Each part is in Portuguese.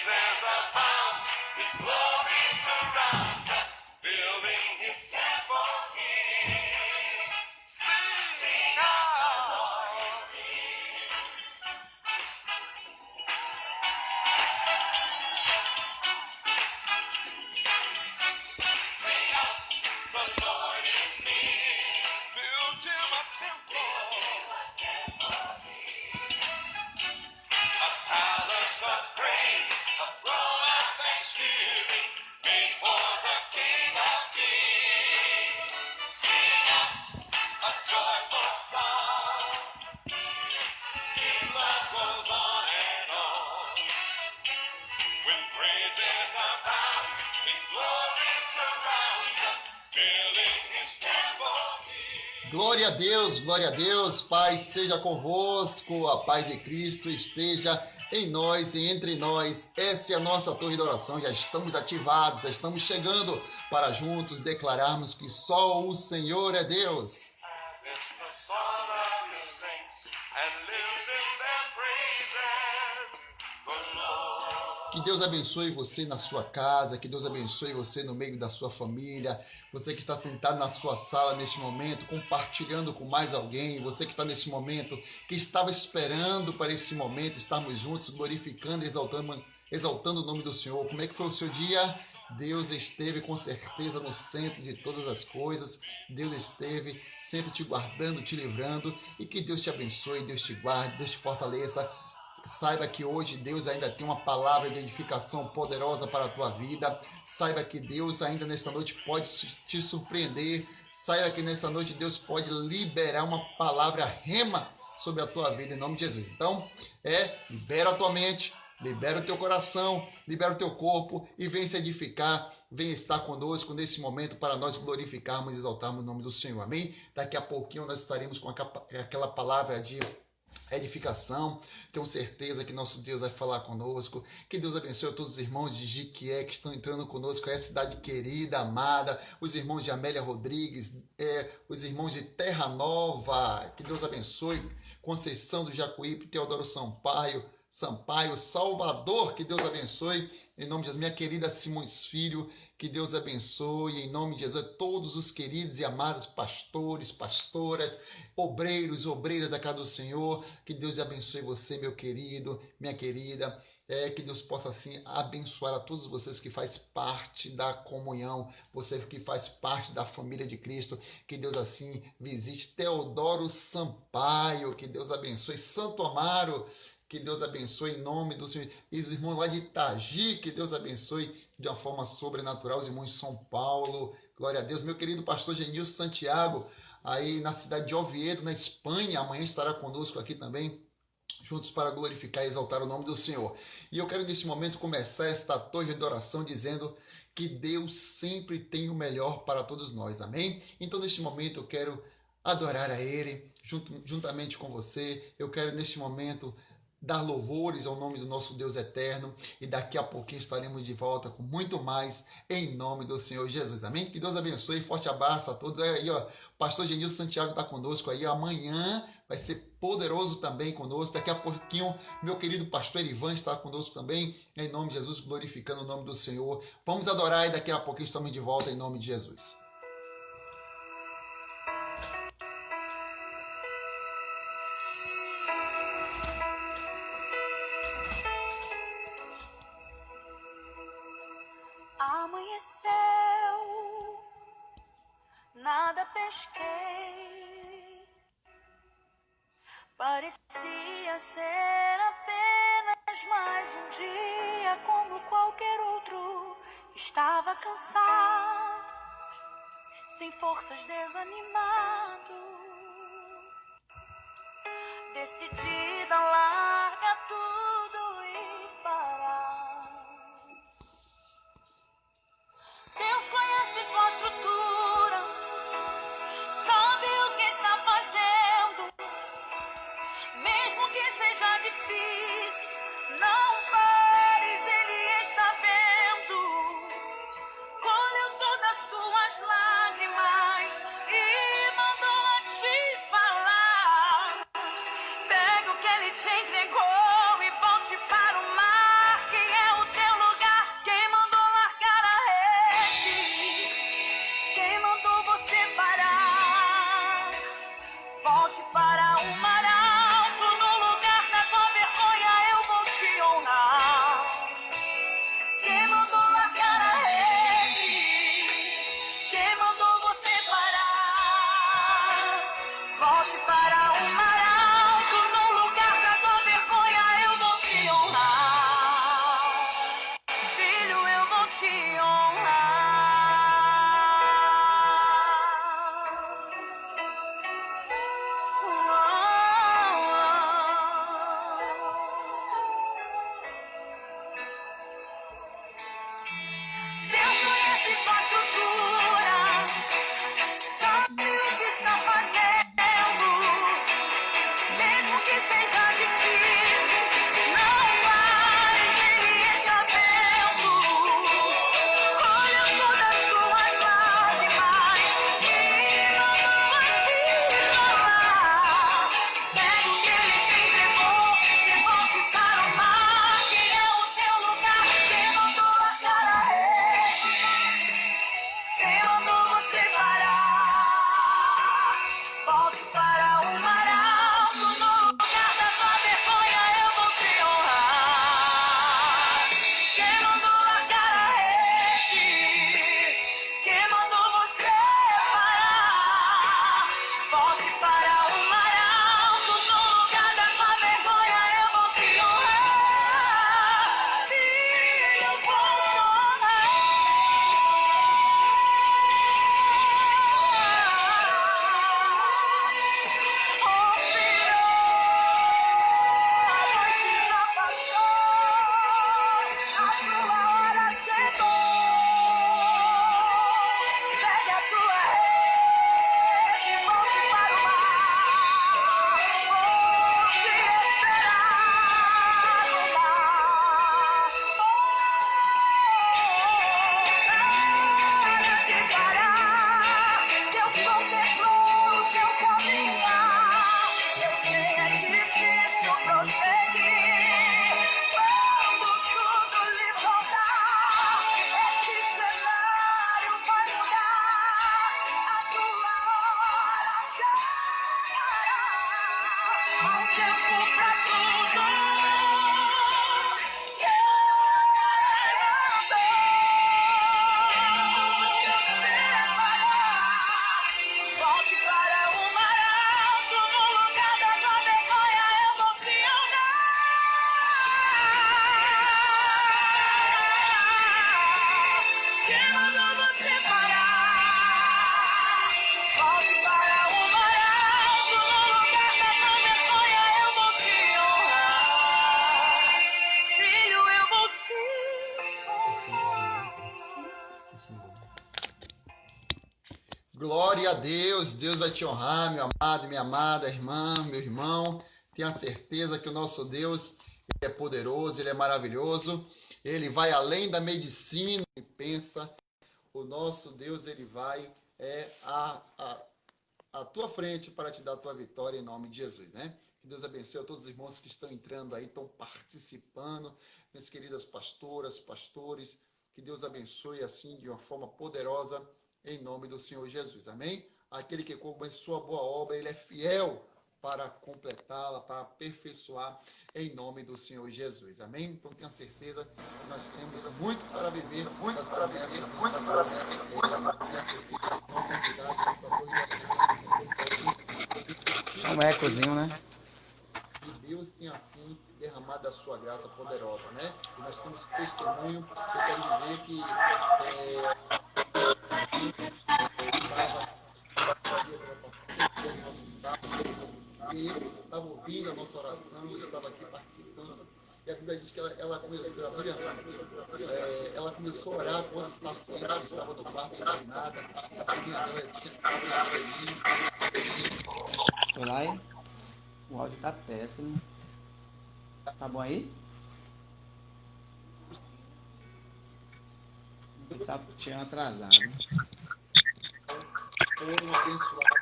praises abound, His glory surrounds us, filling His temple here. Sing out. Sing out, the Lord is near. Build Him a temple, a palace of praise, a throne of thanksgiving, made for the King of Kings. Sing out a joyful song. His love goes on and on. When praises abound, His glory surrounds us, filling His temple. Glória a Deus, paz seja convosco, a paz de Cristo esteja em nós e entre nós. Essa é a nossa torre de oração, já estamos ativados, já estamos chegando para juntos declararmos que só o Senhor é Deus. It's the song of your saints and lives in their praises. The Lord. Que Deus abençoe você na sua casa, que Deus abençoe você no meio da sua família, você que está sentado na sua sala neste momento, compartilhando com mais alguém, você que está nesse momento, que estava esperando para esse momento, estarmos juntos, glorificando, exaltando o nome do Senhor. Como é que foi o seu dia? Deus esteve com certeza no centro de todas as coisas, Deus esteve sempre te guardando, te livrando, e que Deus te abençoe, Deus te guarde, Deus te fortaleça. Saiba que hoje Deus ainda tem uma palavra de edificação poderosa para a tua vida. Saiba que Deus ainda nesta noite pode te surpreender. Saiba que nesta noite Deus pode liberar uma palavra rema sobre a tua vida em nome de Jesus. Então, libera a tua mente, libera o teu coração, libera o teu corpo e vem se edificar, vem estar conosco nesse momento para nós glorificarmos e exaltarmos o nome do Senhor. Amém? Daqui a pouquinho nós estaremos com aquela palavra de edificação. Tenho certeza que nosso Deus vai falar conosco. Que Deus abençoe a todos os irmãos de Jiquié que estão entrando conosco. É a cidade querida, amada. Os irmãos de Amélia Rodrigues, os irmãos de Terra Nova. Que Deus abençoe. Conceição do Jacuípe, Teodoro Sampaio, Salvador, que Deus abençoe, em nome de Jesus, minha querida Simões Filho, que Deus abençoe, em nome de Jesus, todos os queridos e amados pastores, pastoras, obreiros, obreiras da casa do Senhor, que Deus abençoe você, meu querido, minha querida, que Deus possa assim abençoar a todos vocês que faz parte da comunhão, você que faz parte da família de Cristo, que Deus assim visite Teodoro Sampaio, que Deus abençoe Santo Amaro, que Deus abençoe em nome do Senhor. E os irmãos lá de Itagi, que Deus abençoe de uma forma sobrenatural. Os irmãos de São Paulo, glória a Deus. Meu querido pastor Genilson Santiago, aí na cidade de Oviedo, na Espanha, amanhã estará conosco aqui também, juntos para glorificar e exaltar o nome do Senhor. E eu quero nesse momento começar esta torre de oração dizendo que Deus sempre tem o melhor para todos nós. Amém? Então neste momento eu quero adorar a Ele, juntamente com você. Eu quero neste momento dar louvores ao nome do nosso Deus eterno, e daqui a pouquinho estaremos de volta com muito mais em nome do Senhor Jesus, amém? Que Deus abençoe, forte abraço a todos. Aí, ó, pastor Genilson Santiago está conosco aí, amanhã vai ser poderoso também conosco, daqui a pouquinho meu querido pastor Ivan está conosco também, em nome de Jesus, glorificando o nome do Senhor. Vamos adorar e daqui a pouquinho estamos de volta em nome de Jesus. Amanheceu, nada pesquei, parecia ser apenas mais um dia como qualquer outro. Estava cansado, sem forças, desanimado, decidida a largar tudo e parar. Deus conhece tua estrutura, sabe o que está fazendo. Mesmo que seja difícil, não pares, Ele está vendo. Colheu todas as tuas lágrimas e mandou a te falar. Pega o que tua hora chegou. Pegue a tua rede e volte para o mar. Vou te esperar no mar. Nada te parar. Deus contemplou o seu caminhar. Eu sei, é difícil prosseguir. Quando tudo lhe faltar, esse cenário vai mudar. A tua hora chegará. Há um tempo pra tudo. Volte para o mar alto, no lugar da tua vergonha eu vou te honrar. Que mandou você parar? Volte para o mar alto, no lugar da tua vergonha eu vou te honrar. Filho, eu vou te honrar. Glória a Deus, Deus vai te honrar, meu amado, minha amada irmã, meu irmão. Tenha certeza que o nosso Deus ele é poderoso, ele é maravilhoso, ele vai além da medicina e pensa. O nosso Deus, ele vai à tua frente para te dar a tua vitória em nome de Jesus, né? Que Deus abençoe a todos os irmãos que estão entrando aí, estão participando, minhas queridas pastoras, pastores, que Deus abençoe assim de uma forma poderosa em nome do Senhor Jesus, amém? Aquele que começou a boa obra, ele é fiel para completá-la, para aperfeiçoar em nome do Senhor Jesus, amém? Então tenha certeza que nós temos muito para viver das promessas do Senhor. Tenha certeza que nossa unidade nessa torre Um ecozinho, né? e Deus tem assim derramado a sua graça poderosa, né? E nós temos testemunho, eu quero dizer que e estava ouvindo a nossa oração, estava aqui participando. E a Bíblia diz que ela começou a orar com outros pacientes que estavam no quarto internada. A filhinha dela tinha estado na UTI. Foi lá e o áudio tá péssimo. Tá bom aí? Tá tinha atrasado. Foram abençoados.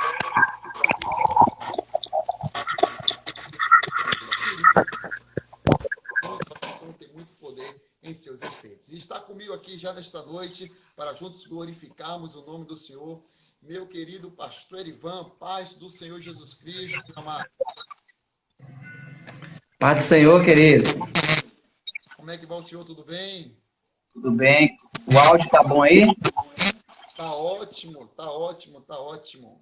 Tem muito poder em seus efeitos. E está comigo aqui já nesta noite para juntos glorificarmos o nome do Senhor, meu querido pastor Erivan, paz do Senhor Jesus Cristo, amado. Paz do Senhor, querido. Como é que vai o senhor? Tudo bem? Tudo bem? O áudio tá bom aí? Tá ótimo, tá ótimo, tá ótimo.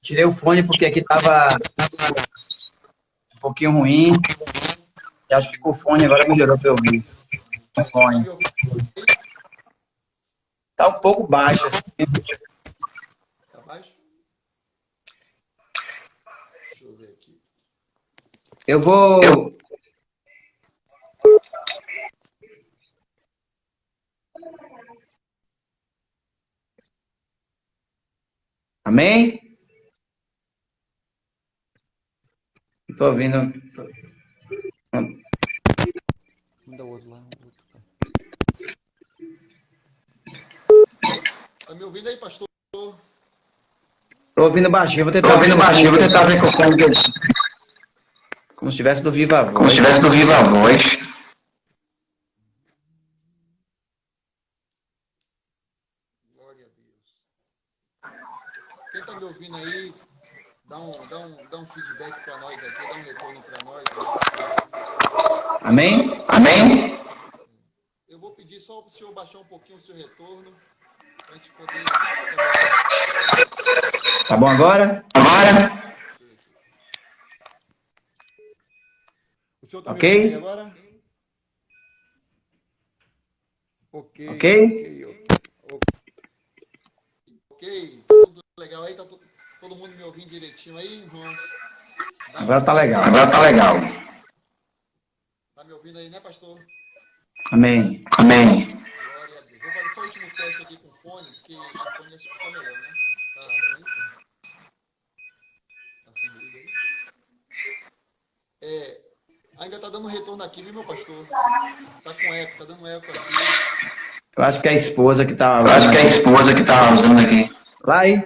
Tirei o fone porque aqui tava um pouquinho ruim. E acho que com o fone agora melhorou para eu ouvir. O fone. Tá um pouco baixo assim. Tá baixo? Deixa eu ver aqui. Eu vou... Amém? Não tô ouvindo. Manda o outro lá. Tá me ouvindo aí, pastor? Tô ouvindo baixinho. Vou tentar ver com o fone dele. Como se estivesse do Viva Voz. Glória a Deus. Quem tá me ouvindo aí, dá um feedback para nós aqui, dá um retorno para nós. Amém? Eu vou pedir só para o senhor baixar um pouquinho o seu retorno, para a gente poder... Tá bom agora? O senhor tá me Ok? ouvindo aí agora? Ok. Ok, tudo legal aí? Tá todo mundo me ouvindo direitinho aí, irmãos? Agora tá legal. Tá me ouvindo aí, né, pastor? Amém. Glória Amém. a Deus. Vou fazer só o último teste aqui com o fone, porque o fone acho que fica melhor, né? Tá bonito? Tá sem ruído aí? Ainda tá dando retorno aqui, viu, meu pastor? Tá com eco, tá dando eco aqui. Eu acho que é a esposa que tá usando aqui. Lá aí.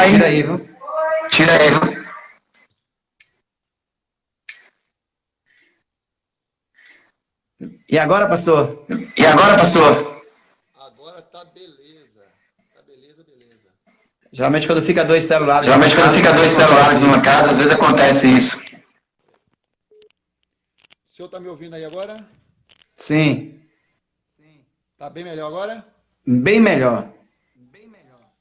Tira aí, viu? Tira aí, viu? E agora, pastor? E agora, pastor? Agora tá beleza. Tá beleza, beleza. Geralmente quando fica dois celulares numa casa, às vezes acontece isso. O senhor tá me ouvindo aí agora? Sim, Tá bem melhor agora? bem melhor.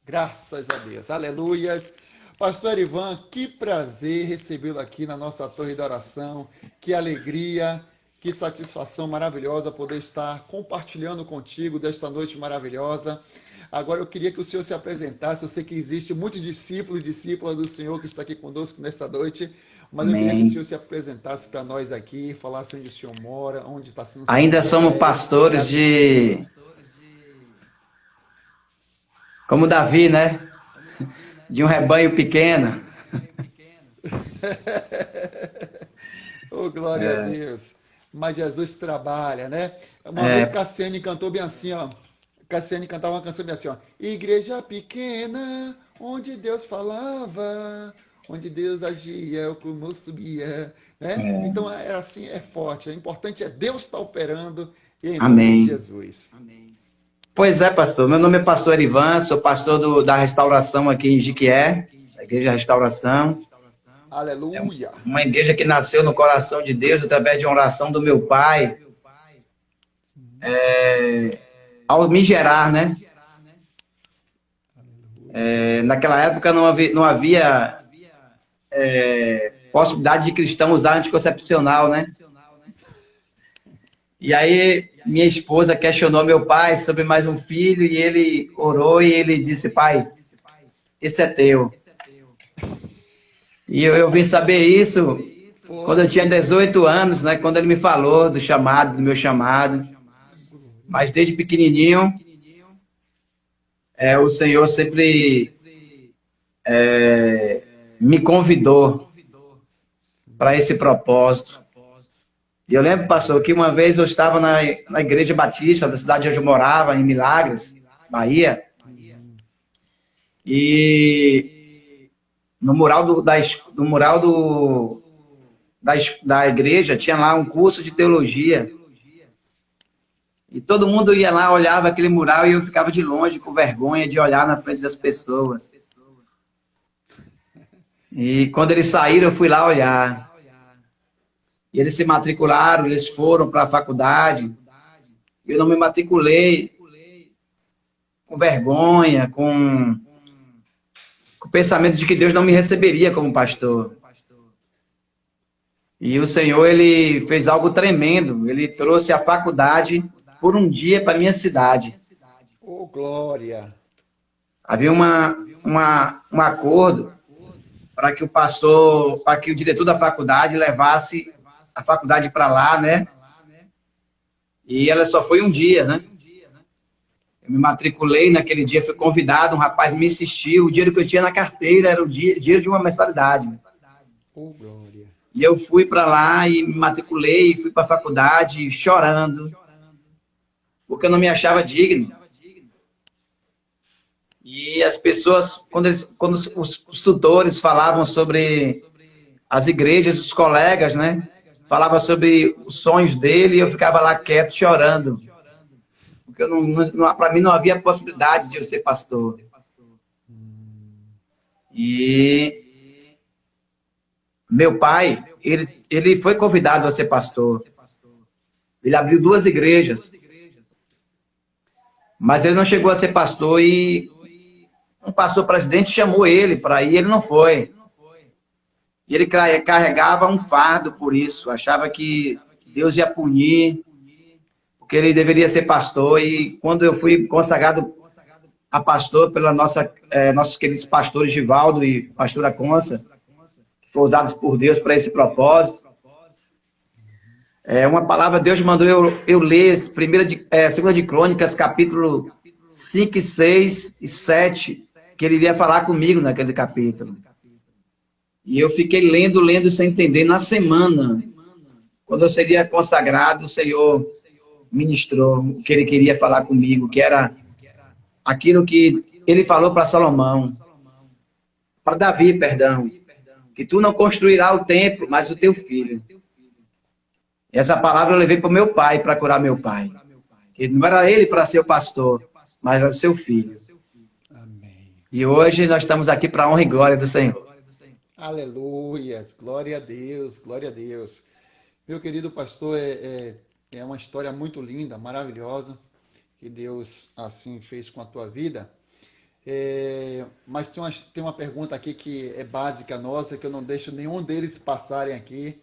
Graças a Deus. Aleluias. Pastor Ivan, que prazer recebê-lo aqui na nossa torre de oração. Que alegria, que satisfação maravilhosa poder estar compartilhando contigo desta noite maravilhosa. Agora eu queria que o senhor se apresentasse. Eu sei que existe muitos discípulos e discípulas do Senhor que está aqui conosco nesta noite, mas eu queria que o Amém. senhor se apresentasse para nós aqui, falasse onde o senhor mora, onde está sendo o seu Ainda somos ministério. pastores de... Como Davi, né? De um rebanho pequeno. Oh, glória a Deus. Mas Jesus trabalha, né? Uma É. vez Cassiane cantou bem assim, ó. Cassiane cantava uma canção bem assim, ó. Igreja pequena, onde Deus falava, onde Deus agia, o clamor subia, né? Então era assim, é forte. O importante é Deus estar operando e em nome Amém. de Jesus. Pois é, pastor. Meu nome é pastor Erivan, sou pastor da restauração aqui em Jiquié, da Igreja Restauração. Aleluia. Uma igreja que nasceu no coração de Deus através de uma oração do meu pai. Ao me gerar, né? Naquela época não havia possibilidade de cristão usar anticoncepcional, né? E aí minha esposa questionou meu pai sobre mais um filho e ele orou e ele disse: pai, esse é teu. E eu vim saber isso quando eu tinha 18 anos, né? Quando ele me falou do meu chamado. Mas desde pequenininho, o Senhor sempre me convidou para esse propósito. E eu lembro, pastor, que uma vez eu estava na Igreja Batista da cidade onde eu morava, em Milagres, Bahia, e no mural da igreja tinha lá um curso de teologia. E todo mundo ia lá, olhava aquele mural e eu ficava de longe, com vergonha de olhar na frente das pessoas. E quando eles saíram, eu fui lá olhar. E eles se matricularam, eles foram para a faculdade. Eu não me matriculei com vergonha, com o pensamento de que Deus não me receberia como pastor. E o Senhor, ele fez algo tremendo. Ele trouxe a faculdade por um dia para minha cidade. Oh, glória. Havia um acordo para que o diretor da faculdade levasse a faculdade para lá, né? E ela só foi um dia, né? Eu me matriculei naquele dia, fui convidado, um rapaz me insistiu, o dinheiro que eu tinha na carteira era o dinheiro de uma mensalidade. Oh, glória. E eu fui para lá e me matriculei, fui para a faculdade chorando, porque eu não me achava digno. E as pessoas, quando os tutores falavam sobre as igrejas, os colegas, né? Falavam sobre os sonhos dele e eu ficava lá quieto, chorando. Porque para mim não havia possibilidade de eu ser pastor. E meu pai, ele foi convidado a ser pastor. Ele abriu 2 igrejas. Mas ele não chegou a ser pastor e um pastor presidente chamou ele para ir, ele não foi. E ele carregava um fardo por isso, achava que Deus ia punir, porque ele deveria ser pastor. E quando eu fui consagrado a pastor pela nossos queridos pastores Givaldo e pastora Consa, que foram usados por Deus para esse propósito, É uma palavra, Deus mandou eu ler 2 de Crônicas, capítulo 5, 6 e 7, que ele iria falar comigo naquele capítulo. E eu fiquei lendo sem entender. Na semana, quando eu seria consagrado, o Senhor ministrou o que ele queria falar comigo, que era aquilo que ele falou para Salomão, para Davi, perdão, que tu não construirás o templo, mas o teu filho. Essa palavra eu levei para o meu pai, para curar meu pai. Que não era ele para ser o pastor, mas era o seu filho. Amém. E hoje nós estamos aqui para a honra e glória do Senhor. Aleluia, glória a Deus, glória a Deus. Meu querido pastor, é uma história muito linda, maravilhosa, que Deus assim fez com a tua vida. Mas tem uma pergunta aqui que é básica nossa, que eu não deixo nenhum deles passarem aqui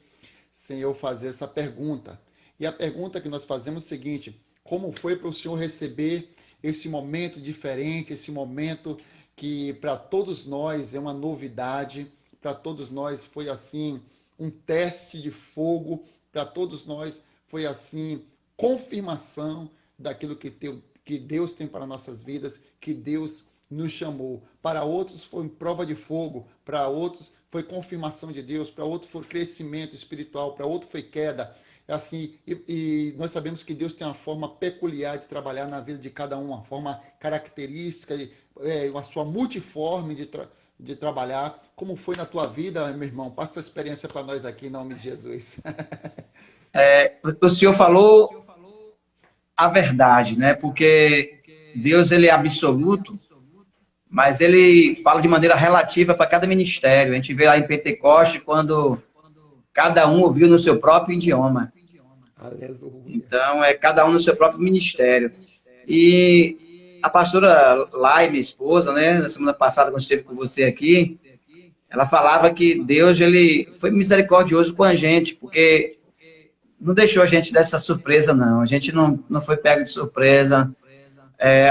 sem eu fazer essa pergunta. E a pergunta que nós fazemos é o seguinte: como foi para o senhor receber esse momento diferente, esse momento que para todos nós é uma novidade, para todos nós foi assim um teste de fogo, para todos nós foi assim confirmação daquilo que Deus tem para nossas vidas, que Deus nos chamou. Para outros foi prova de fogo, para outros foi confirmação de Deus, para outros foi crescimento espiritual, para outros foi queda. Assim, e nós sabemos que Deus tem uma forma peculiar de trabalhar na vida de cada um, uma forma característica, uma sua multiforme de trabalhar. Como foi na tua vida, meu irmão? Passa essa experiência para nós aqui, em nome de Jesus. O senhor falou a verdade, né? Porque Deus, ele é absoluto, mas ele fala de maneira relativa para cada ministério. A gente vê lá em Pentecoste, quando cada um ouviu no seu próprio idioma. Aleluia. Então, cada um no seu próprio ministério. E a pastora Lai, minha esposa, né, na semana passada, quando esteve com você aqui, ela falava que Deus, ele foi misericordioso com a gente, porque não deixou a gente dessa surpresa, não. A gente não foi pego de surpresa.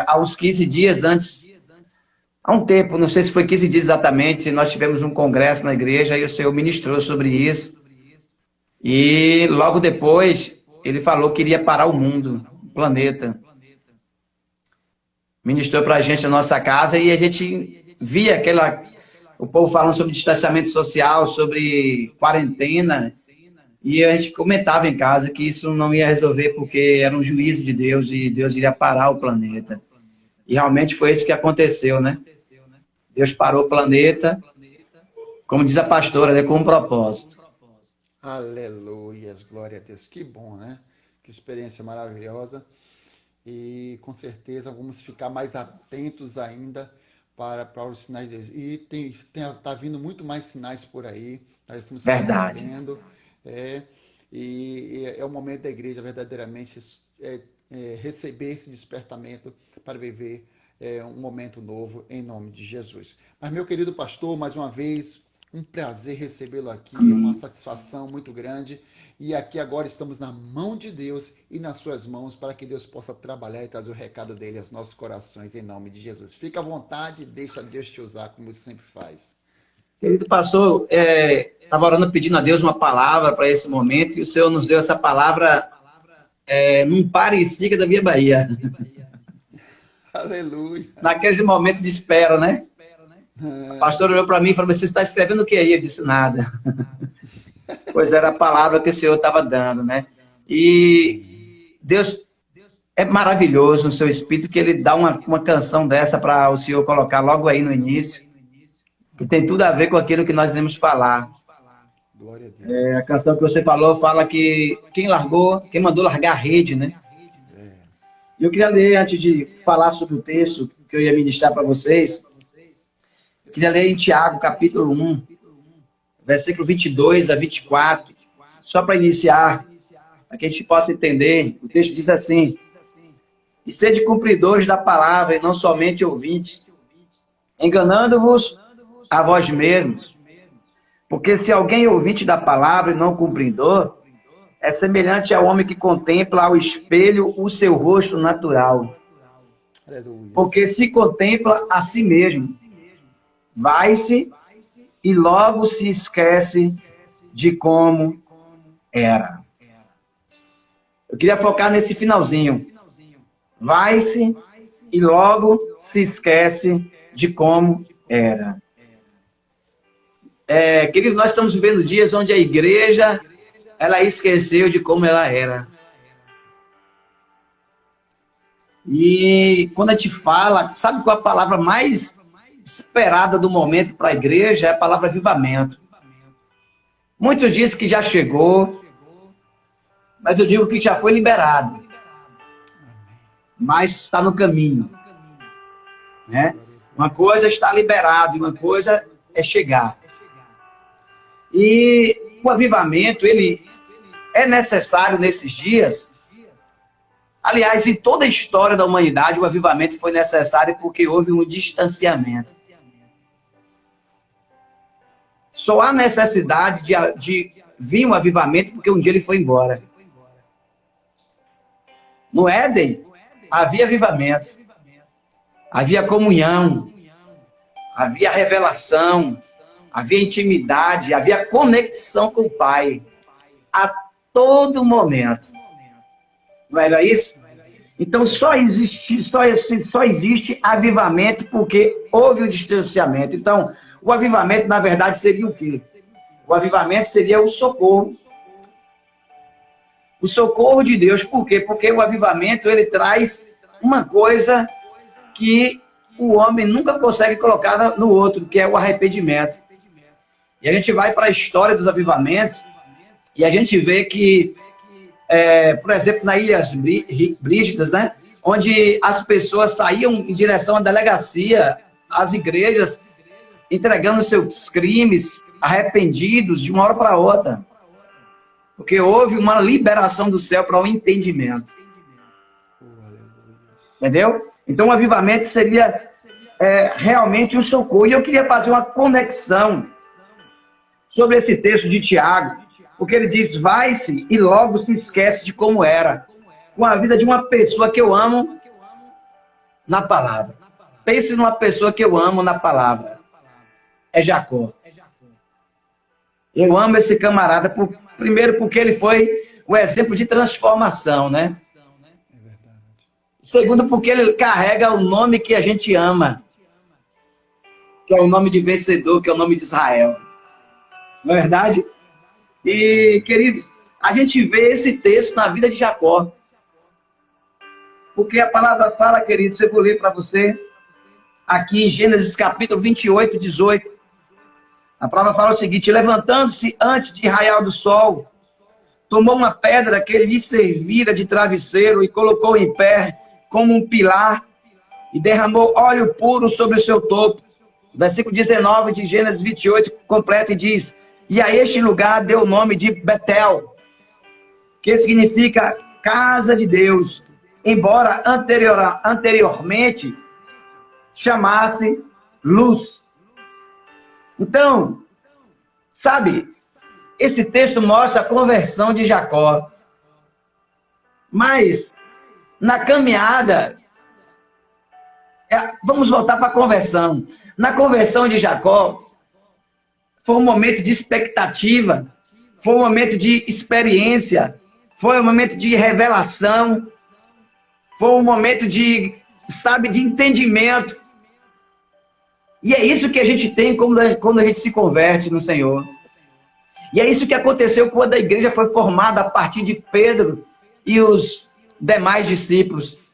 Há uns 15 dias antes, há um tempo, não sei se foi 15 dias exatamente, nós tivemos um congresso na igreja e o Senhor ministrou sobre isso. E logo depois, ele falou que iria parar o mundo, o planeta. Ministrou para a gente na nossa casa e a gente via o povo falando sobre distanciamento social, sobre quarentena, e a gente comentava em casa que isso não ia resolver porque era um juízo de Deus e Deus iria parar o planeta. E realmente foi isso que aconteceu, né? Deus parou o planeta, como diz a pastora, né, com um propósito. Aleluia, glória a Deus. Que bom, né? Que experiência maravilhosa. E com certeza vamos ficar mais atentos ainda para os sinais de Deus. E tá vindo muito mais sinais por aí. Nós estamos Verdade. percebendo. E é o momento da igreja verdadeiramente receber esse despertamento para viver um momento novo em nome de Jesus. Mas, meu querido pastor, mais uma vez, um prazer recebê-lo aqui, uma satisfação muito grande. E aqui agora estamos na mão de Deus e nas suas mãos para que Deus possa trabalhar e trazer o recado dele aos nossos corações em nome de Jesus. Fica à vontade, deixa Deus te usar como ele sempre faz. Querido pastor, estava orando pedindo a Deus uma palavra para esse momento e o Senhor nos deu essa palavra num pare e siga da Via Bahia. Aleluia. Naqueles momentos de espera, né? A pastora olhou para mim e falou: você está escrevendo o que aí? Eu disse: nada. Pois era a palavra que o Senhor estava dando, né? E Deus é maravilhoso no seu espírito, que ele dá uma canção dessa para o Senhor colocar logo aí no início, que tem tudo a ver com aquilo que nós iremos falar. Glória a Deus. A canção que você falou fala que quem mandou largar a rede, né? Eu queria ler, antes de falar sobre o texto que eu ia ministrar para vocês, eu queria ler em Tiago, capítulo 1, versículo 22 a 24, só para iniciar, para que a gente possa entender. O texto diz assim: e sede cumpridores da palavra, e não somente ouvintes, enganando-vos a vós mesmos. Porque se alguém é ouvinte da palavra e não cumpridor, é semelhante ao homem que contempla ao espelho o seu rosto natural. Aleluia. Porque se contempla a si mesmo, vai-se e logo se esquece de como era. Eu queria focar nesse finalzinho. Vai-se e logo se esquece de como era. Querido, nós estamos vivendo dias onde a igreja, ela esqueceu de como ela era. E quando a gente fala, sabe qual é a palavra mais esperada do momento para a igreja? É a palavra avivamento. Muitos dizem que já chegou, mas eu digo que já foi liberado. Mas está no caminho. Né? Uma coisa está liberado, uma coisa é chegar. E o avivamento, ele é necessário nesses dias. Aliás, em toda a história da humanidade, o avivamento foi necessário porque houve um distanciamento. Só há necessidade de vir um avivamento porque um dia ele foi embora. No Éden, havia avivamento. Havia comunhão. Havia revelação. Havia intimidade. Havia conexão com o Pai. A todo momento. Não era isso? Então só existe avivamento porque houve o distanciamento. Então, o avivamento, na verdade, seria o quê? O avivamento seria o socorro. O socorro de Deus. Por quê? Porque o avivamento, ele traz uma coisa que o homem nunca consegue colocar no outro, que é o arrependimento. E a gente vai para a história dos avivamentos e a gente vê que por exemplo, na Ilhas Brígidas, né? Onde as pessoas saíam em direção à delegacia, às igrejas, entregando seus crimes, arrependidos, de uma hora para outra. Porque houve uma liberação do céu para o entendimento. Entendeu? Então, o avivamento seria realmente um socorro. E eu queria fazer uma conexão sobre esse texto de Tiago. Porque ele diz, vai-se e logo se esquece de como era. Com a vida de uma pessoa que eu amo na palavra. Pense numa pessoa que eu amo na palavra. É Jacó. Eu amo esse camarada, primeiro porque ele foi o exemplo de transformação, né? Segundo porque ele carrega o nome que a gente ama. Que é o nome de vencedor, que é o nome de Israel. Não é verdade? E, queridos, a gente vê esse texto na vida de Jacó. Porque a palavra fala, queridos, eu vou ler para você, aqui em Gênesis capítulo 28, 18. A palavra fala o seguinte, levantando-se antes de raiar do sol, tomou uma pedra que lhe servira de travesseiro e colocou em pé como um pilar e derramou óleo puro sobre o seu topo. Versículo 19 de Gênesis 28 completa e diz, e a este lugar deu o nome de Betel, que significa casa de Deus, embora anteriormente chamasse luz. Então, sabe, esse texto mostra a conversão de Jacó. Mas, na caminhada, vamos voltar para a conversão. Na conversão de Jacó, foi um momento de expectativa, foi um momento de experiência, foi um momento de revelação, foi um momento de, sabe, de entendimento. E é isso que a gente tem quando a gente se converte no Senhor. E é isso que aconteceu quando a igreja foi formada a partir de Pedro e os demais discípulos.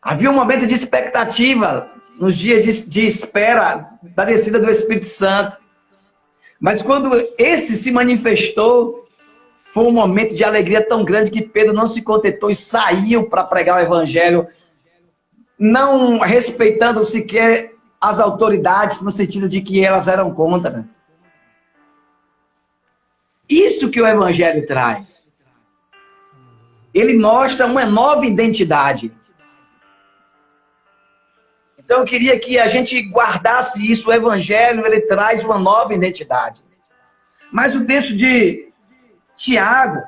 Havia um momento de expectativa nos dias de espera da descida do Espírito Santo. Mas quando esse se manifestou, foi um momento de alegria tão grande que Pedro não se contentou e saiu para pregar o evangelho, não respeitando sequer as autoridades, no sentido de que elas eram contra. Isso que o evangelho traz. Ele mostra uma nova identidade. Então eu queria que a gente guardasse isso. O evangelho, ele traz uma nova identidade. Mas o texto de Tiago,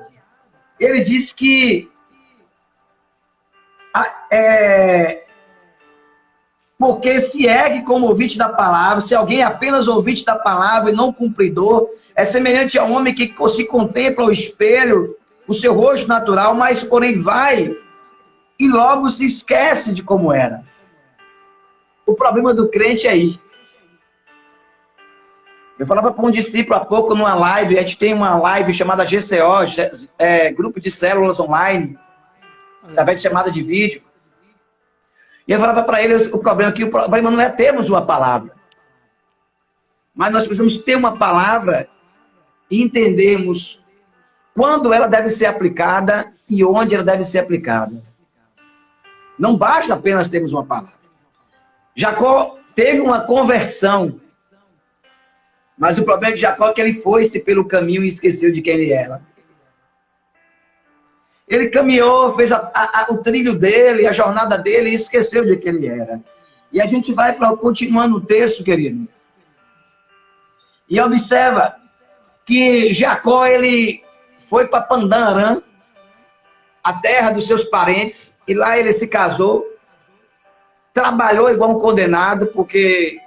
ele diz que porque se ergue como ouvinte da palavra, se alguém é apenas ouvinte da palavra e não cumpridor, é semelhante a um homem que se contempla ao espelho o seu rosto natural, mas porém vai e logo se esquece de como era. O problema do crente é isso. Eu falava para um discípulo há pouco numa live, a gente tem uma live chamada GCO, Grupo de Células Online, através de chamada de vídeo. E eu falava para ele o problema não é termos uma palavra. Mas nós precisamos ter uma palavra e entendermos quando ela deve ser aplicada e onde ela deve ser aplicada. Não basta apenas termos uma palavra. Jacó teve uma conversão, mas o problema de Jacó é que ele foi-se pelo caminho e esqueceu de quem ele era. Ele caminhou, fez o trilho dele, a jornada dele e esqueceu de quem ele era. E a gente vai continuando o texto, querido. E observa que Jacó, ele foi para Pandã Aram, a terra dos seus parentes, e lá ele se casou, trabalhou igual um condenado, porque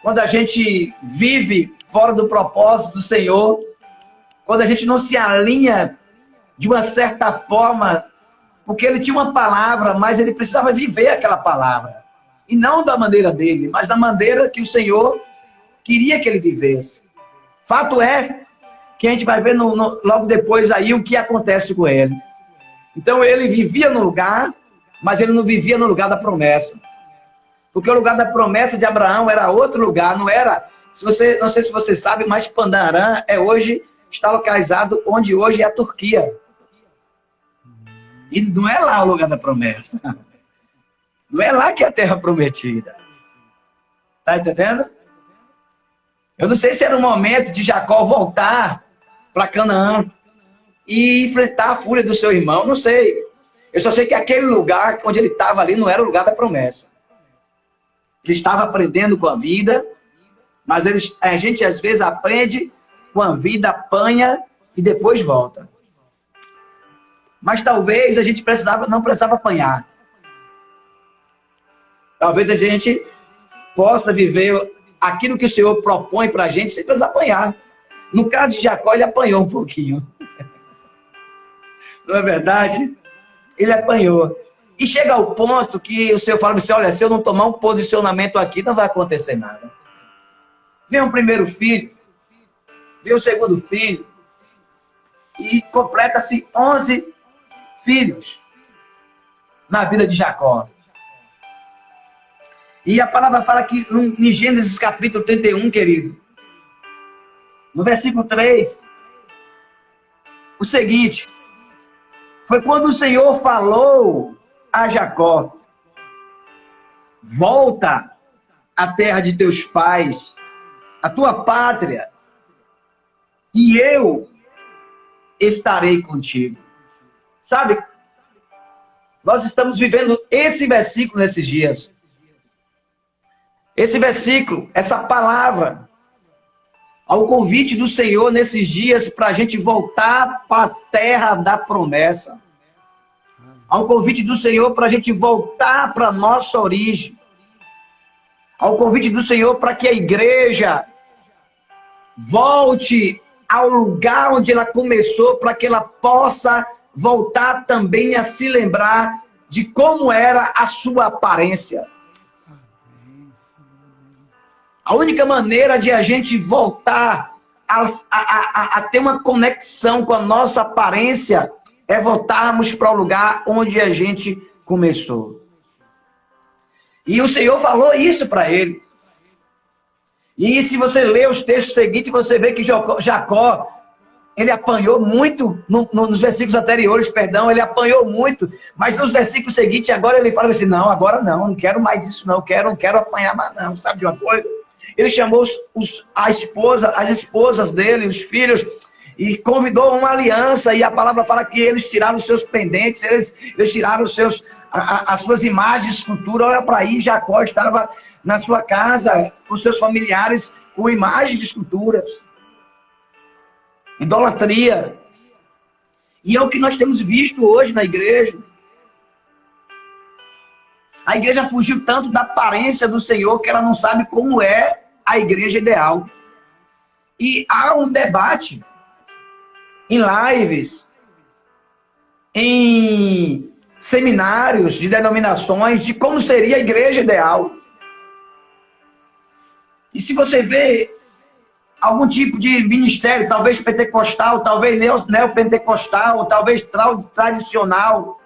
quando a gente vive fora do propósito do Senhor, quando a gente não se alinha de uma certa forma, porque ele tinha uma palavra, mas ele precisava viver aquela palavra, e não da maneira dele, mas da maneira que o Senhor queria que ele vivesse. Fato é que a gente vai ver logo depois aí o que acontece com ele. Então ele vivia no lugar, mas ele não vivia no lugar da promessa. Porque o lugar da promessa de Abraão era outro lugar, não era... não sei se você sabe, mas Pandã Aram está localizado onde hoje é a Turquia. E não é lá o lugar da promessa. Não é lá que é a terra prometida. Está entendendo? Eu não sei se era o momento de Jacó voltar para Canaã e enfrentar a fúria do seu irmão, não sei. Eu só sei que aquele lugar onde ele estava ali não era o lugar da promessa. Ele estava aprendendo com a vida, mas a gente às vezes aprende com a vida, apanha e depois volta. Mas talvez a gente não precisava apanhar. Talvez a gente possa viver aquilo que o Senhor propõe para a gente sem precisar apanhar. No caso de Jacó, ele apanhou um pouquinho. Não é verdade? Ele apanhou. E chega ao ponto que o Senhor fala assim, olha, se eu não tomar um posicionamento aqui, não vai acontecer nada. Vem o primeiro filho, vem o segundo filho, e completa-se 11 filhos na vida de Jacó. E a palavra fala que em Gênesis capítulo 31, querido, no versículo 3, o seguinte, foi quando o Senhor falou a Jacó, volta à terra de teus pais, à tua pátria, e eu estarei contigo. Sabe, nós estamos vivendo esse versículo nesses dias. Esse versículo, essa palavra, ao convite do Senhor nesses dias para a gente voltar para a terra da promessa. Ao convite do Senhor para a gente voltar para a nossa origem. Ao convite do Senhor para que a igreja volte ao lugar onde ela começou, para que ela possa voltar também a se lembrar de como era a sua aparência. A única maneira de a gente voltar a ter uma conexão com a nossa aparência é voltarmos para o lugar onde a gente começou. E o Senhor falou isso para ele. E se você ler os textos seguintes, você vê que Jacó, ele apanhou muito, nos versículos anteriores, ele apanhou muito, mas nos versículos seguintes, agora ele fala assim, não, agora não quero mais isso não, não quero apanhar mais não, sabe de uma coisa? Ele chamou as esposas dele, os filhos, e convidou uma aliança, e a palavra fala que eles tiraram os seus pendentes, eles tiraram as suas imagens de escultura. Olha para aí, Jacó estava na sua casa, com seus familiares, com imagens de esculturas. Idolatria. E é o que nós temos visto hoje na igreja. A igreja fugiu tanto da aparência do Senhor que ela não sabe como é a igreja ideal. E há um debate em lives, em seminários de denominações de como seria a igreja ideal. E se você vê algum tipo de ministério, talvez pentecostal, talvez neopentecostal, talvez tradicional,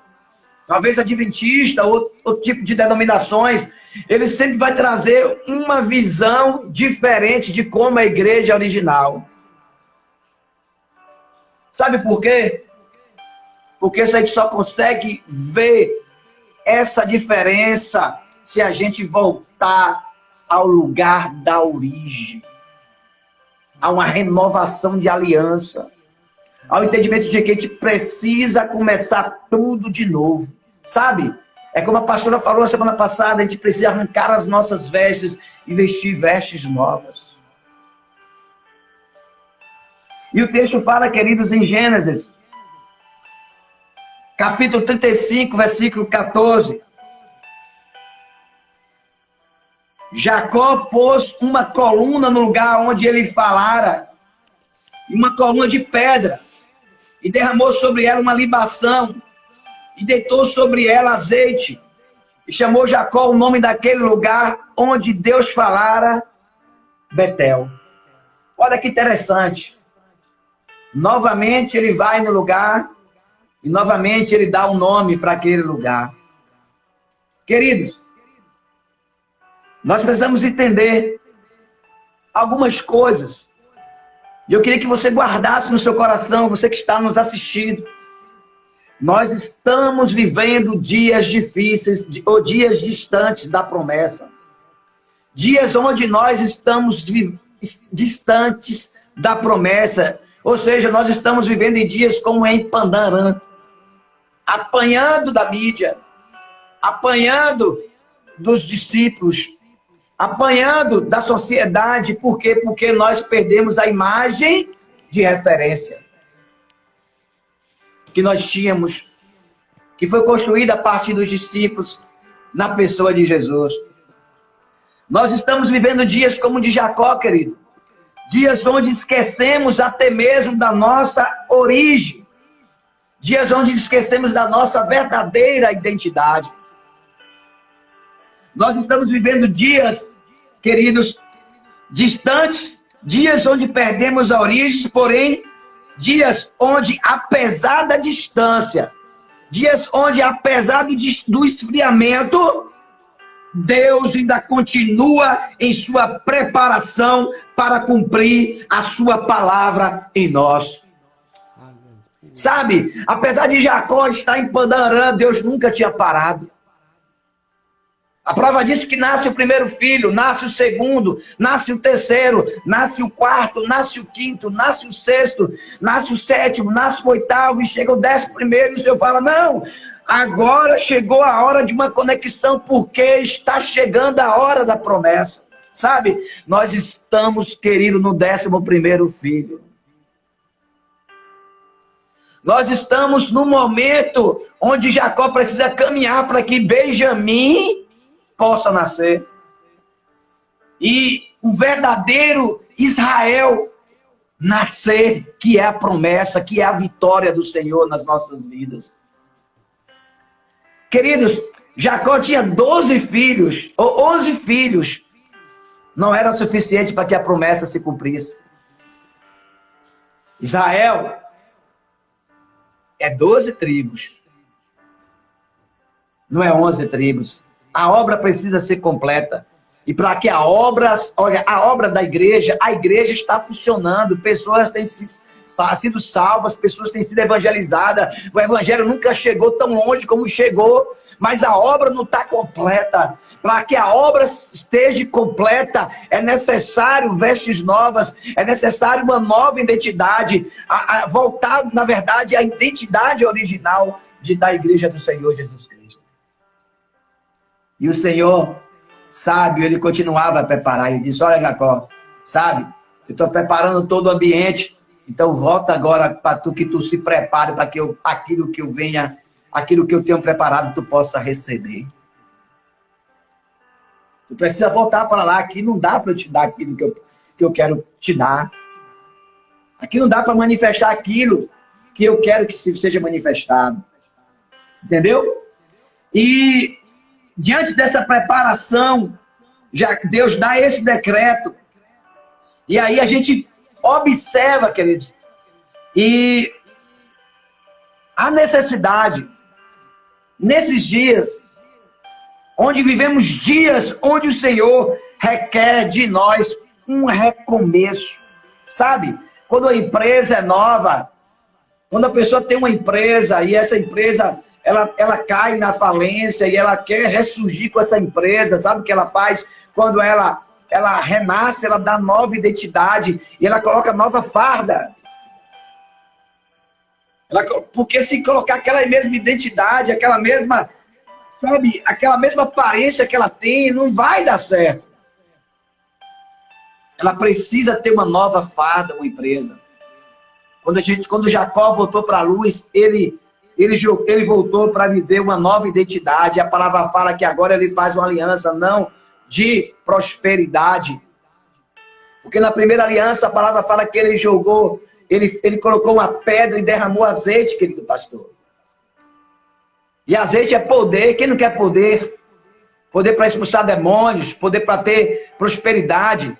talvez adventista, outro tipo de denominações, ele sempre vai trazer uma visão diferente de como é a igreja original. Sabe por quê? Porque a gente só consegue ver essa diferença se a gente voltar ao lugar da origem, a uma renovação de aliança, ao entendimento de que a gente precisa começar tudo de novo. Sabe? É como a pastora falou semana passada, a gente precisa arrancar as nossas vestes e vestir vestes novas. E o texto fala, queridos, em Gênesis, capítulo 35, versículo 14. Jacó pôs uma coluna no lugar onde ele falara, uma coluna de pedra, e derramou sobre ela uma libação, e deitou sobre ela azeite, e chamou Jacó o nome daquele lugar onde Deus falara, Betel. Olha que interessante. Novamente ele vai no lugar, e novamente ele dá um nome para aquele lugar. Queridos, nós precisamos entender algumas coisas. E eu queria que você guardasse no seu coração, você que está nos assistindo. Nós estamos vivendo dias difíceis, ou dias distantes da promessa. Dias onde nós estamos distantes da promessa. Ou seja, nós estamos vivendo em dias como em Pandarã, apanhando da mídia, apanhando dos discípulos, apanhando da sociedade. Por quê? Porque nós perdemos a imagem de referência que nós tínhamos, que foi construída a partir dos discípulos na pessoa de Jesus. Nós estamos vivendo dias como o de Jacó, querido. Dias onde esquecemos até mesmo da nossa origem. Dias onde esquecemos da nossa verdadeira identidade. Nós estamos vivendo dias, queridos, distantes, dias onde perdemos a origem, porém, dias onde, apesar da distância, dias onde, apesar do esfriamento, Deus ainda continua em sua preparação para cumprir a sua palavra em nós. Sabe, apesar de Jacó estar em Pandarã, Deus nunca tinha parado. A prova disso que nasce o primeiro filho, nasce o segundo, nasce o terceiro, nasce o quarto, nasce o quinto, nasce o sexto, nasce o sétimo, nasce o oitavo, e chega o 11º, e o Senhor fala, não, agora chegou a hora de uma conexão, porque está chegando a hora da promessa. Sabe, nós estamos, querido, no 11º filho. Nós estamos no momento onde Jacó precisa caminhar para que Benjamim possa nascer. E o verdadeiro Israel nascer, que é a promessa, que é a vitória do Senhor nas nossas vidas. Queridos, Jacó tinha 12 filhos, ou 11 filhos. Não era suficiente para que a promessa se cumprisse. Israel é 12 tribos. Não é 11 tribos. A obra precisa ser completa. E para que a obra da igreja, a igreja está funcionando, pessoas têm sido salvas, pessoas têm sido evangelizadas, o evangelho nunca chegou tão longe como chegou, mas a obra não está completa. Para que a obra esteja completa, é necessário vestes novas, é necessário uma nova identidade, voltar, na verdade, à identidade original da igreja do Senhor Jesus Cristo. E o Senhor, sábio, ele continuava a preparar. Ele disse, olha, Jacó, sabe, eu estou preparando todo o ambiente, então volta agora para que tu se prepare para que aquilo que eu tenho preparado, tu possa receber. Tu precisa voltar para lá, aqui não dá para eu te dar aquilo que eu quero te dar. Aqui não dá para manifestar aquilo que eu quero que seja manifestado. Entendeu? E diante dessa preparação, já Deus dá esse decreto. E aí a gente observa, queridos, e a necessidade, nesses dias, onde vivemos dias onde o Senhor requer de nós um recomeço, sabe? Quando a empresa é nova, quando a pessoa tem uma empresa e essa empresa ela cai na falência e ela quer ressurgir com essa empresa, sabe o que ela faz? Quando ela renasce, ela dá nova identidade e ela coloca nova farda. Porque se colocar aquela mesma identidade, aquela mesma, sabe, aquela mesma aparência que ela tem, não vai dar certo. Ela precisa ter uma nova farda, uma empresa. Quando Jacó voltou para a luz, ele voltou para viver uma nova identidade. A palavra fala que agora ele faz uma aliança, não de prosperidade. Porque na primeira aliança, a palavra fala que ele jogou, ele colocou uma pedra e derramou azeite, querido pastor. E azeite é poder. Quem não quer poder? Poder para expulsar demônios, poder para ter prosperidade.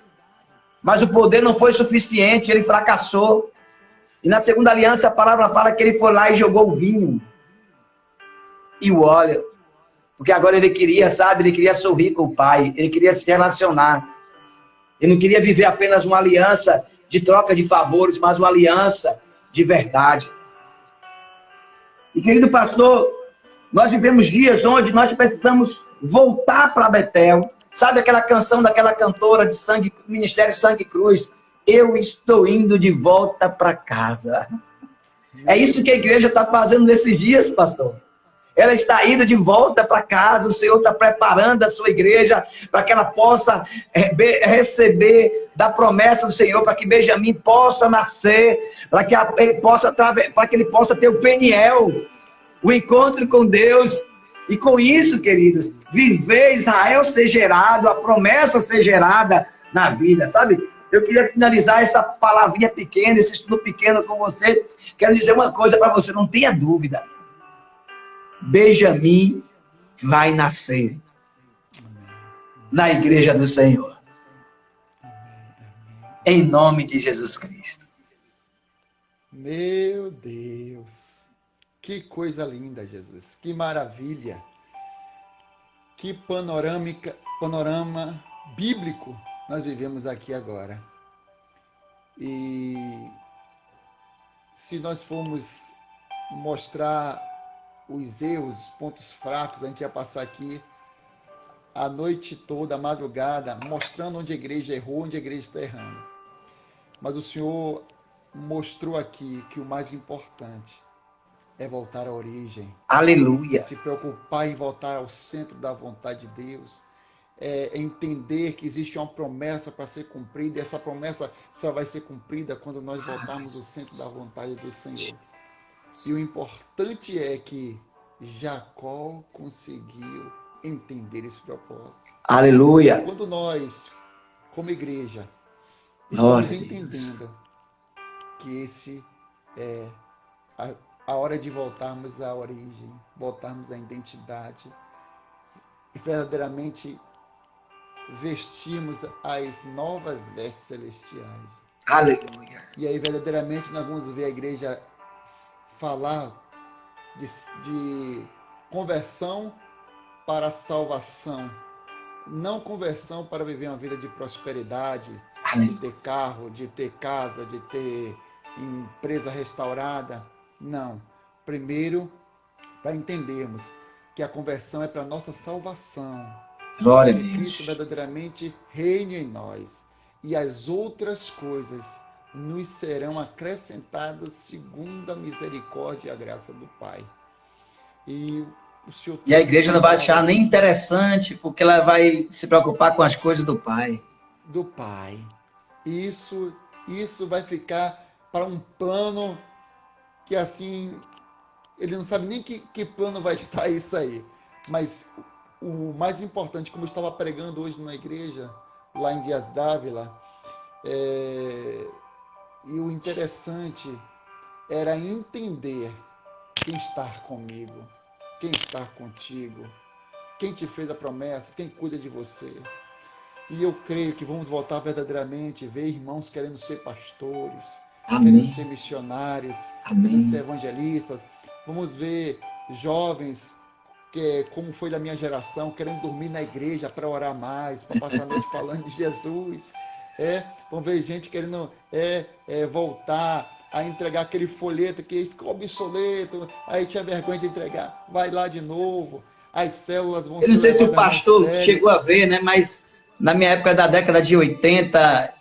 Mas o poder não foi suficiente, ele fracassou. E na segunda aliança, a palavra fala que ele foi lá e jogou o vinho e o óleo. Porque agora ele queria, sabe, ele queria sorrir com o Pai, ele queria se relacionar. Ele não queria viver apenas uma aliança de troca de favores, mas uma aliança de verdade. E querido pastor, nós vivemos dias onde nós precisamos voltar para Betel. Sabe aquela canção daquela cantora de Ministério Sangue Cruz? Eu estou indo de volta para casa. É isso que a igreja está fazendo nesses dias, pastor. Ela está indo de volta para casa. O Senhor está preparando a sua igreja para que ela possa receber da promessa do Senhor, para que Benjamim possa nascer, para que ele possa ter o Peniel, o encontro com Deus. E com isso, queridos, viver Israel ser gerado, a promessa ser gerada na vida, sabe? Eu queria finalizar essa palavrinha pequena, esse estudo pequeno com você. Quero dizer uma coisa para você, não tenha dúvida. Benjamim vai nascer na igreja do Senhor. Em nome de Jesus Cristo. Meu Deus. Que coisa linda, Jesus. Que maravilha. Que panorama bíblico nós vivemos aqui agora. E se nós formos mostrar os erros, os pontos fracos, a gente ia passar aqui a noite toda, a madrugada, mostrando onde a igreja errou, onde a igreja está errando. Mas o Senhor mostrou aqui que o mais importante é voltar à origem. Aleluia. Se preocupar em voltar ao centro da vontade de Deus. É entender que existe uma promessa para ser cumprida, e essa promessa só vai ser cumprida quando nós voltarmos ao centro da vontade do Senhor. E o importante é que Jacó conseguiu entender esse propósito. Aleluia. Quando nós, como igreja, Glória estamos entendendo que esse é a hora de voltarmos à origem, voltarmos à identidade e verdadeiramente vestirmos as novas vestes celestiais. Aleluia. E aí verdadeiramente nós vamos ver a igreja falar de conversão para a salvação, não conversão para viver uma vida de prosperidade, de ter carro, de ter casa, de ter empresa restaurada. Não. Primeiro, para entendermos que a conversão é para a nossa salvação. Glória a Que Deus. Cristo verdadeiramente reine em nós. E as outras coisas nos serão acrescentadas segundo a misericórdia e a graça do Pai. E o Senhor... E a igreja não vai achar nem interessante, porque ela vai se preocupar com as coisas do Pai. Do Pai. Isso vai ficar para um plano que assim, ele não sabe nem que plano vai estar isso aí. Mas o mais importante, como eu estava pregando hoje na igreja, lá em Dias Dávila, e o interessante era entender quem está comigo, quem está contigo, quem te fez a promessa, quem cuida de você. E eu creio que vamos voltar verdadeiramente, ver irmãos querendo ser pastores, querendo ser missionários, querendo ser evangelistas. Vamos ver jovens, como foi da minha geração, querendo dormir na igreja para orar mais, para passar a noite falando de Jesus. Vamos ver gente querendo voltar a entregar aquele folheto que ficou obsoleto, aí tinha vergonha de entregar, vai lá de novo. As células vão Eu não sei se o levadas mais pastor sério. chegou a ver, né? Mas na minha época da década de 80,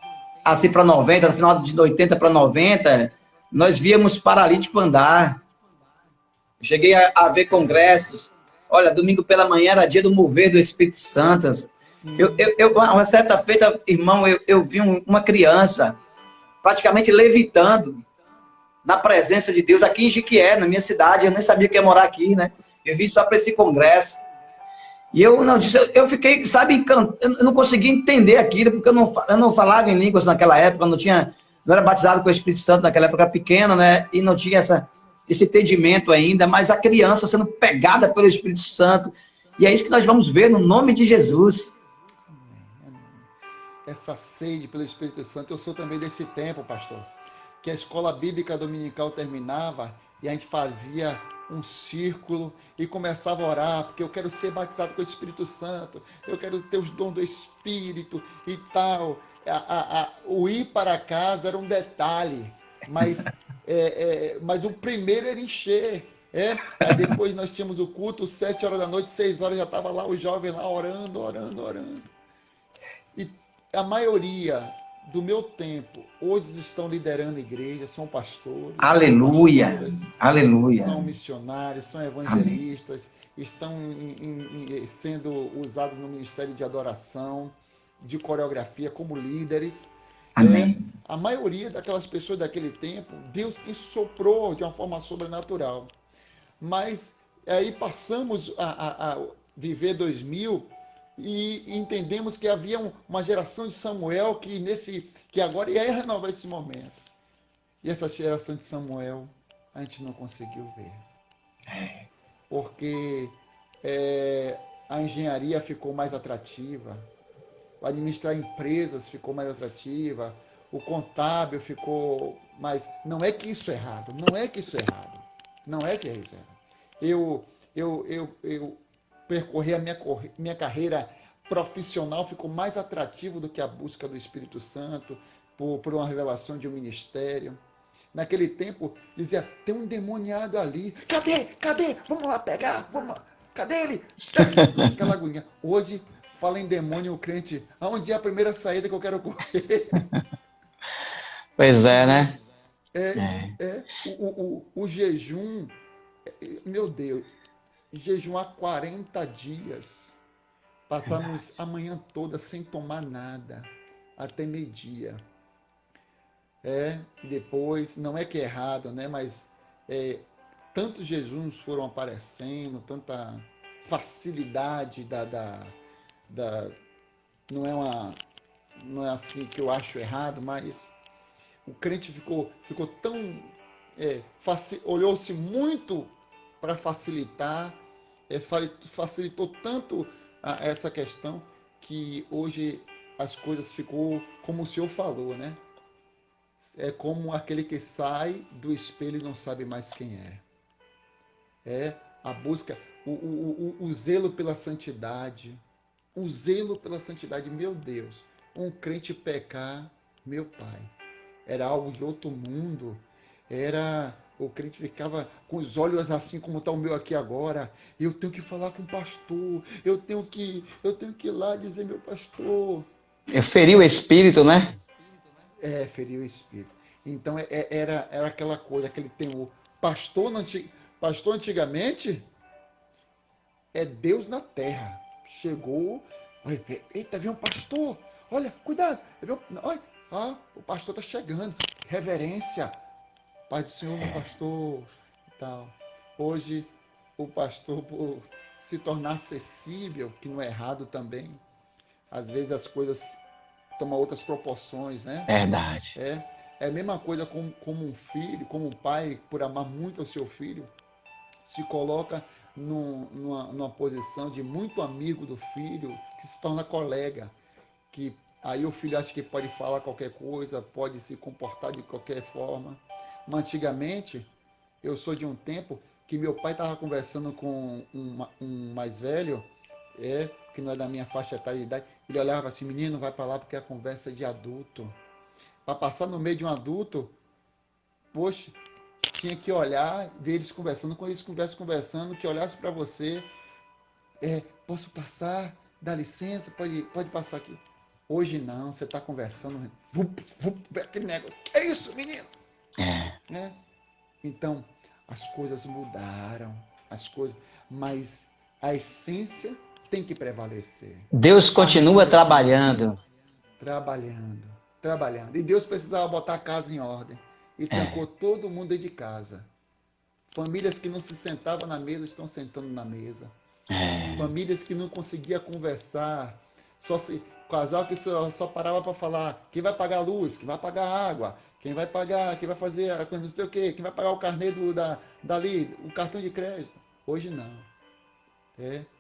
assim para 90, no final de 80 para 90, nós víamos paralítico andar. Eu cheguei a ver congressos. Olha, domingo pela manhã era dia do mover do Espírito Santo. Uma certa feita, irmão, eu vi uma criança praticamente levitando na presença de Deus aqui em Jequié, na minha cidade. Eu nem sabia que ia morar aqui, né? Eu vim só para esse congresso. E eu fiquei, sabe, eu não conseguia entender aquilo, porque eu não falava em línguas naquela época, não era batizado com o Espírito Santo naquela época, era pequeno, né? E não tinha esse entendimento ainda, mas a criança sendo pegada pelo Espírito Santo. E é isso que nós vamos ver no nome de Jesus. Essa sede pelo Espírito Santo. Eu sou também desse tempo, pastor, que a escola bíblica dominical terminava e a gente fazia um círculo e começava a orar, porque eu quero ser batizado com o Espírito Santo, eu quero ter os dons do Espírito e tal. O ir para casa era um detalhe, mas o primeiro era encher. Aí depois nós tínhamos o culto, 7 horas da noite, 6 horas já estava lá o jovem lá orando. E a maioria do meu tempo, hoje estão liderando igrejas, são pastores. Aleluia, aleluia. São missionários, são evangelistas, estão sendo usados no ministério de adoração, de coreografia, como líderes. Amém. A maioria daquelas pessoas daquele tempo, Deus que soprou de uma forma sobrenatural. Mas aí passamos a viver 2000 e entendemos que havia uma geração de Samuel que agora ia renovar esse momento. E essa geração de Samuel a gente não conseguiu ver. Porque a engenharia ficou mais atrativa, administrar empresas ficou mais atrativa, o contábil ficou mais... Não é que isso é errado, não é que isso é errado. Eu percorrer a minha carreira profissional ficou mais atrativo do que a busca do Espírito Santo, por uma revelação de um ministério. Naquele tempo, dizia, tem um demoniado ali. Cadê? Vamos lá pegar, cadê ele? Aquela agonia. Hoje, fala em demônio, o crente, aonde é a primeira saída que eu quero correr? Pois é, né? O jejum, meu Deus, jejuar 40 dias. Passamos a manhã toda sem tomar nada, até meio-dia. E depois, não é que é errado, né? Mas tantos jejuns foram aparecendo, tanta facilidade não é assim que eu acho errado, mas o crente ficou tão... olhou-se muito para facilitar, facilitou tanto essa questão, que hoje as coisas ficou como o senhor falou, né? É como aquele que sai do espelho e não sabe mais quem é. A busca, o zelo pela santidade, meu Deus, um crente pecar, meu Pai, era algo de outro mundo. O crente ficava com os olhos assim como está o meu aqui agora. Eu tenho que falar com o pastor. Eu tenho que ir lá dizer, meu pastor. Feriu o espírito, né? Feriu o espírito. Então era aquela coisa, aquele temor. Pastor antigamente é Deus na terra. Chegou, eita, veio um pastor. Olha, cuidado. O pastor está chegando. Reverência. Pai do Senhor, meu pastor, e tal. Hoje, o pastor, por se tornar acessível, que não é errado também, às vezes as coisas tomam outras proporções, né? Verdade. É a mesma coisa como um filho, como um pai, por amar muito o seu filho, se coloca numa posição de muito amigo do filho, que se torna colega, que aí o filho acha que pode falar qualquer coisa, pode se comportar de qualquer forma. Mas antigamente, eu sou de um tempo que meu pai estava conversando com um mais velho, que não é da minha faixa etária de idade, ele olhava assim, menino, vai para lá porque a conversa é de adulto. Para passar no meio de um adulto, poxa, tinha que olhar, ver eles conversando, quando eles estivessem conversando, que olhasse para você, posso passar, dá licença, pode passar aqui. Hoje não, você está conversando, aquele negócio, que é isso, menino? Né? Então, as coisas mudaram, mas a essência tem que prevalecer. Deus continua trabalhando. Trabalhando. E Deus precisava botar a casa em ordem. E trancou todo mundo dentro de casa. Famílias que não se sentavam na mesa estão sentando na mesa. Famílias que não conseguiam conversar. Casal que só parava para falar quem vai pagar a luz, quem vai pagar a água, quem vai fazer não sei o quê, quem vai pagar o carnê dali, o cartão de crédito. Hoje não.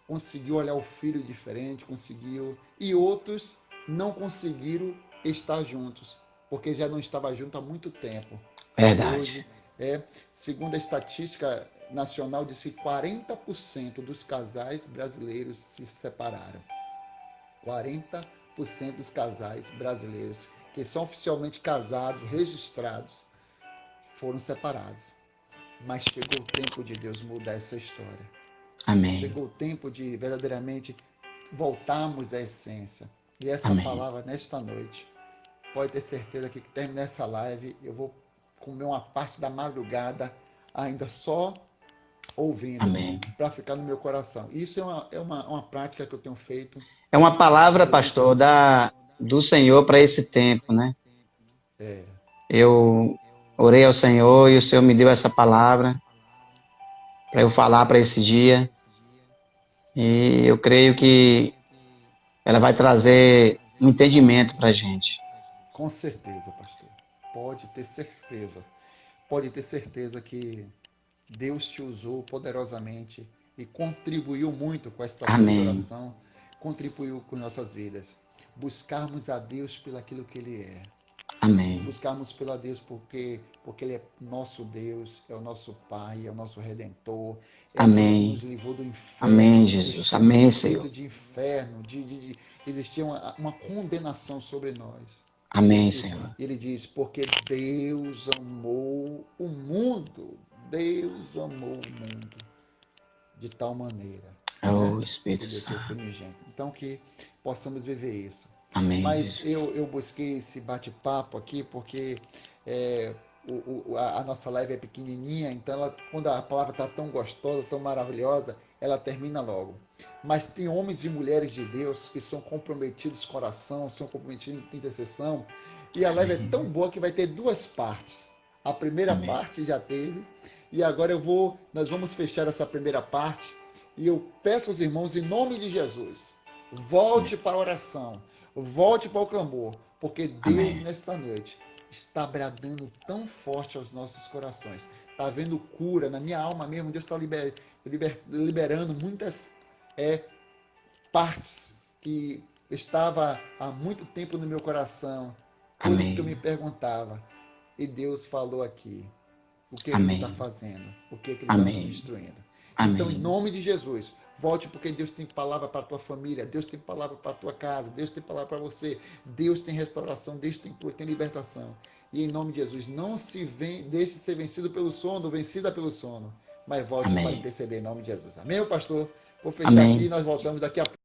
Conseguiu olhar o filho diferente, conseguiu. E outros não conseguiram estar juntos, porque já não estava junto há muito tempo. Verdade. Hoje, segundo a estatística nacional, diz que 40% dos casais brasileiros se separaram. 40% dos casais brasileiros que são oficialmente casados, registrados, foram separados. Mas chegou o tempo de Deus mudar essa história. Amém. Chegou o tempo de verdadeiramente voltarmos à essência. E essa palavra, nesta noite, pode ter certeza que terminar essa live, eu vou comer uma parte da madrugada ainda só ouvindo, para ficar no meu coração. Isso é uma prática que eu tenho feito. É uma palavra, pastor, do Senhor para esse tempo, né? Eu orei ao Senhor e o Senhor me deu essa palavra para eu falar para esse dia. E eu creio que ela vai trazer um entendimento para a gente. Com certeza, pastor. Pode ter certeza. Pode ter certeza que Deus te usou poderosamente e contribuiu muito com esta oração, contribuiu com nossas vidas. Buscarmos a Deus pelo aquilo que Ele é. Amém. Buscarmos pela Deus porque Ele é nosso Deus, é o nosso Pai, é o nosso Redentor. Amém. Ele nos livrou do inferno. Amém, Jesus. Amém, Senhor. De inferno, existia uma condenação sobre nós. Amém, Senhor. Ele diz, porque Deus amou o mundo. Deus amou o mundo de tal maneira. Oh, Espírito Santo. Então que possamos viver isso. Amém. Mas eu busquei esse bate-papo aqui porque a nossa live é pequenininha, então quando a palavra está tão gostosa, tão maravilhosa, ela termina logo. Mas tem homens e mulheres de Deus que são comprometidos com oração, são comprometidos com intercessão, e a live é tão boa que vai ter duas partes. A primeira parte já teve, e agora nós vamos fechar essa primeira parte, e eu peço aos irmãos, em nome de Jesus, volte para a oração, volte para o clamor, porque Deus, nesta noite, está bradando tão forte aos nossos corações. Está havendo cura na minha alma mesmo. Deus está liberando muitas partes que estava há muito tempo no meu coração. Coisas que eu me perguntava. E Deus falou aqui o que Ele está fazendo, o que Ele está nos instruindo. Então, em nome de Jesus, volte, porque Deus tem palavra para a tua família, Deus tem palavra para a tua casa, Deus tem palavra para você, Deus tem restauração, Deus tem cura, tem libertação. E em nome de Jesus, não deixe ser vencida pelo sono, mas volte para interceder em nome de Jesus. Amém, pastor? Vou fechar aqui e nós voltamos daqui a pouco.